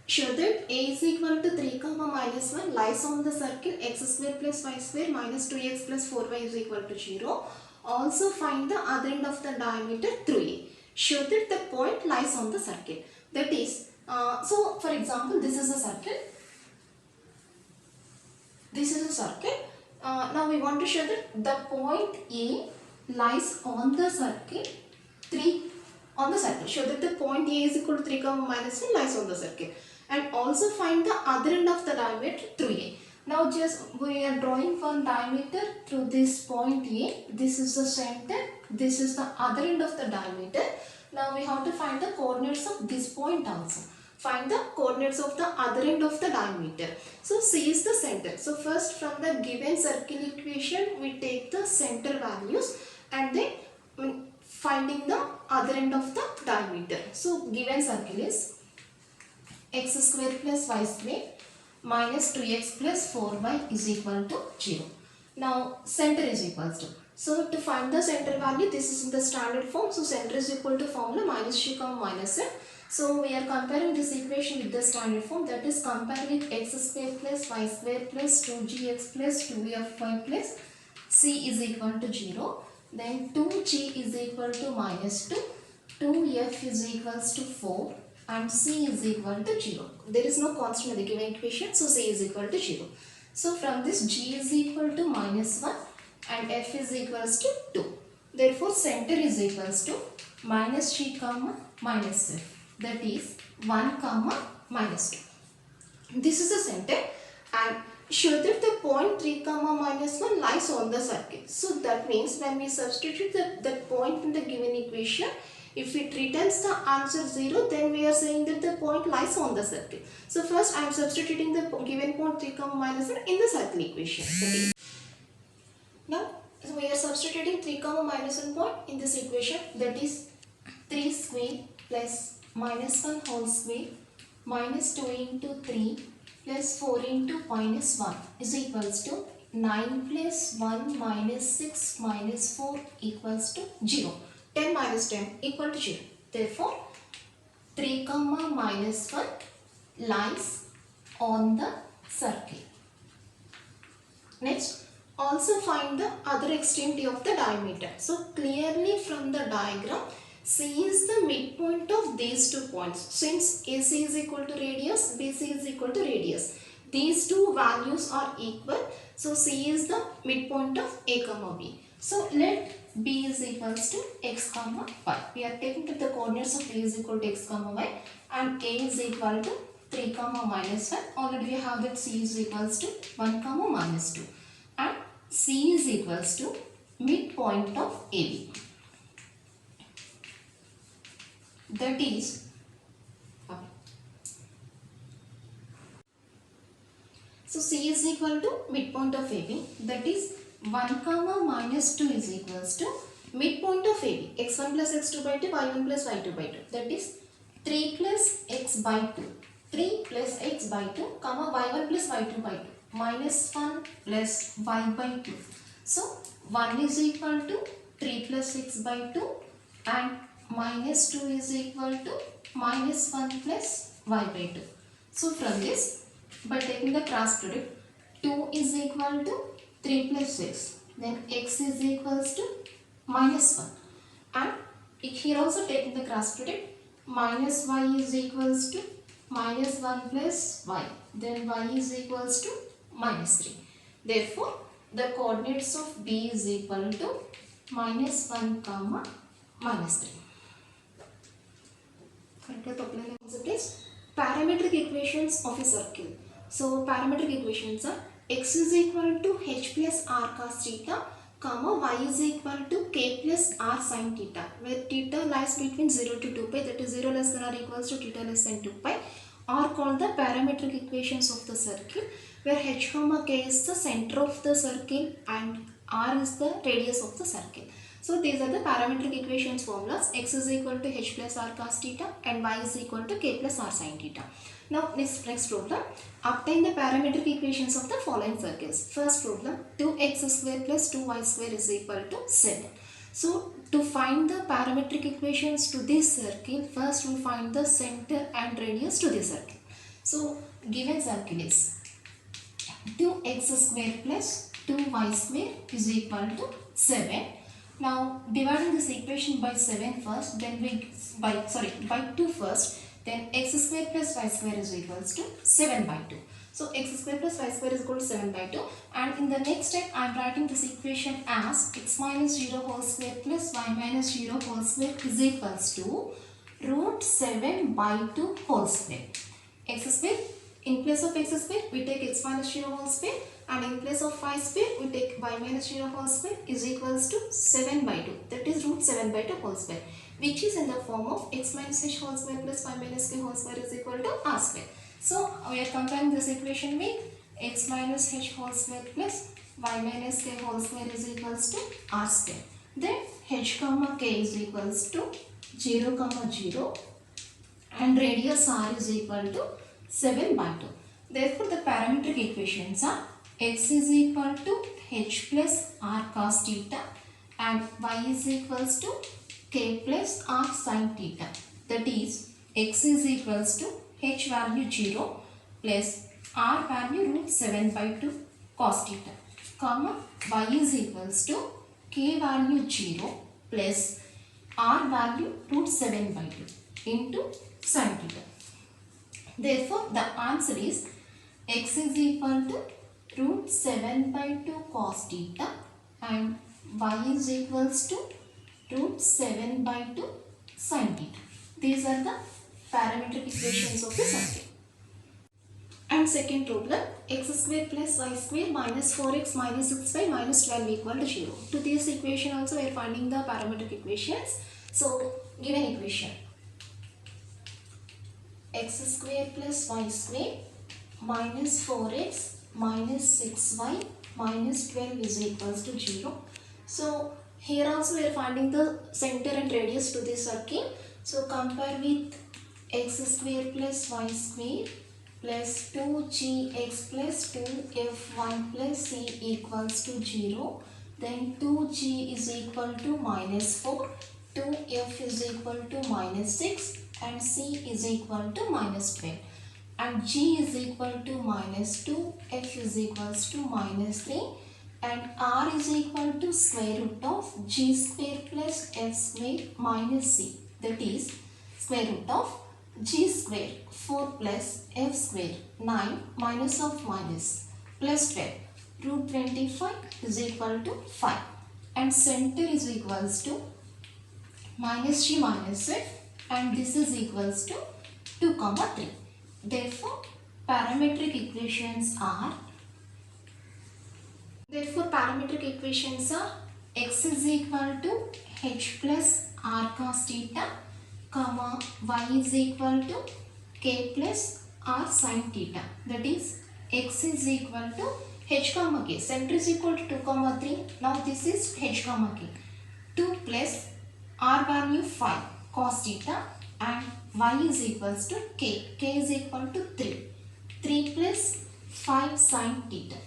Show that a is equal to 3 comma minus 1 lies on the circle x square plus y square minus 2x plus 4y is equal to 0. Also find the other end of the diameter through a. Show that the point lies on the circle. That is, so for example, this is a circle. This is a circle. Now we want to show that the point A lies on the circle 3 on the circle. Show that the point A is equal to 3 comma minus 1 lies on the circle. And also find the other end of the diameter through A. Now just we are drawing one diameter through this point A. This is the center. This is the other end of the diameter. Now we have to find the coordinates of this point also. Find the coordinates of the other end of the diameter. So C is the center. So first from the given circle equation we take the center values and then finding the other end of the diameter. So given circle is x square plus y square minus 2x plus 4y is equal to 0. Now center is equals to. So to find the center value, this is in the standard form. So center is equal to formula minus 3 comma minus n. So we are comparing this equation with the standard form, that is compare with x square plus y square plus 2gx plus 2fy plus c is equal to 0. Then 2g is equal to minus 2, 2f is equals to 4 and c is equal to 0. There is no constant in the given equation, so c is equal to 0. So from this g is equal to minus 1 and f is equals to 2. Therefore center is equals to minus 3 comma minus f. That is 1 comma minus 2. This is the center and show that the point 3 comma minus 1 lies on the circle. So that means when we substitute that point in the given equation, if it returns the answer 0, then we are saying that the point lies on the circle. So first I am substituting the given point 3 comma minus 1 in the circle equation. Now so we are substituting 3 comma minus 1 point in this equation, that is 3 square plus minus 1 whole square minus 2 into 3 plus 4 into minus 1 is equals to 9 plus 1 minus 6 minus 4 equals to 0. 10 minus 10 equal to 0. Therefore, 3 comma minus 1 lies on the circle. Next, also find the other extremity of the diameter. So, clearly from the diagram, C is the midpoint of these 2 points. Since AC is equal to radius, BC is equal to radius. These two values are equal. So, C is the midpoint of A comma B. So, let B is equals to x comma y. We are taking the coordinates of B is equal to x comma y and A is equal to 3 comma minus 1. Already we have that C is equals to 1 comma minus 2 and C is equals to midpoint of AB. That is so C is equal to midpoint of AB, that is 1 comma minus 2 is equals to midpoint of AB, x1 plus x2 by 2, y1 plus y2 by 2, that is 3 plus x by 2, 3 plus x by 2 comma y1 plus y2 by 2 minus 1 plus y by 2. So 1 is equal to 3 plus x by 2 and minus 2 is equal to minus 1 plus y by 2. So from this, by taking the cross product, 2 is equal to 3 plus 6, then x is equals to minus 1 and here also taking the cross product, minus y is equals to minus 1 plus y, then y is equals to minus 3. Therefore, the coordinates of B is equal to minus 1 comma minus 3. Concept is parametric equations of a circle. So parametric equations are x is equal to h plus r cos theta, comma y is equal to k plus r sin theta, where theta lies between 0 to 2 pi, that is 0 less than or equals to theta less than 2 pi, are called the parametric equations of the circle, where h comma k is the center of the circle and r is the radius of the circle. So these are the parametric equations formulas. X is equal to h plus r cos theta and y is equal to k plus r sin theta. Now next problem. Obtain the parametric equations of the following circles. First problem, 2x square plus 2y square is equal to 7. So to find the parametric equations to this circle, first we find the center and radius to this circle. So given circle is 2x square plus 2y square is equal to 7. Now dividing this equation by 7 first, then by 2 first, then x square plus y square is equals to 7 by 2. So x square plus y square is equal to 7 by 2, and in the next step I am writing this equation as x minus 0 whole square plus y minus 0 whole square is equals to root 7 by 2 whole square. X square, in place of x square we take x minus 0 whole square, and in place of y square we take y minus 0 whole square is equals to 7 by 2, that is root 7 by 2 whole square, which is in the form of x minus h whole square plus y minus k whole square is equal to r square. So we are comparing this equation with x minus h whole square plus y minus k whole square is equals to r square. Then h comma k is equals to 0 comma 0 and radius r is equal to 7 by 2. Therefore the parametric equations are x is equal to h plus r cos theta and y is equals to k plus r sin theta. That is x is equals to h value 0 plus r value root 7 by 2 cos theta, comma y is equals to k value 0 plus r value root 7 by 2 into sin theta. Therefore the answer is x is equal to root 7 by 2 cos theta and y is equals to root 7 by 2 sin theta. These are the parametric equations of the circle. And second problem, x square plus y square minus 4x minus 6y minus 12 equal to 0. To this equation also we are finding the parametric equations. So given equation, x square plus y square minus 4x minus 6y minus 12 is equals to 0. So here also we are finding the center and radius to this circle. So compare with x square plus y square plus 2gx plus 2fy plus c equals to 0. Then 2g is equal to minus 4, 2f is equal to minus 6 and c is equal to minus 12. And g is equal to minus 2, f is equals to minus 3 and r is equal to square root of g square plus f square minus c, that is square root of g square 4 plus f square 9 minus of minus plus 12 root 25 is equal to 5 and center is equals to minus g minus f and this is equals to 2 comma 3. Therefore parametric equations are x is equal to h plus r cos theta, comma y is equal to k plus r sin theta, that is x is equal to h comma k, center is equal to 2 comma 3, now this is h comma k, 2 plus r value 5 cos theta and y is equals to k, k is equal to 3, 3 plus 5 sin theta.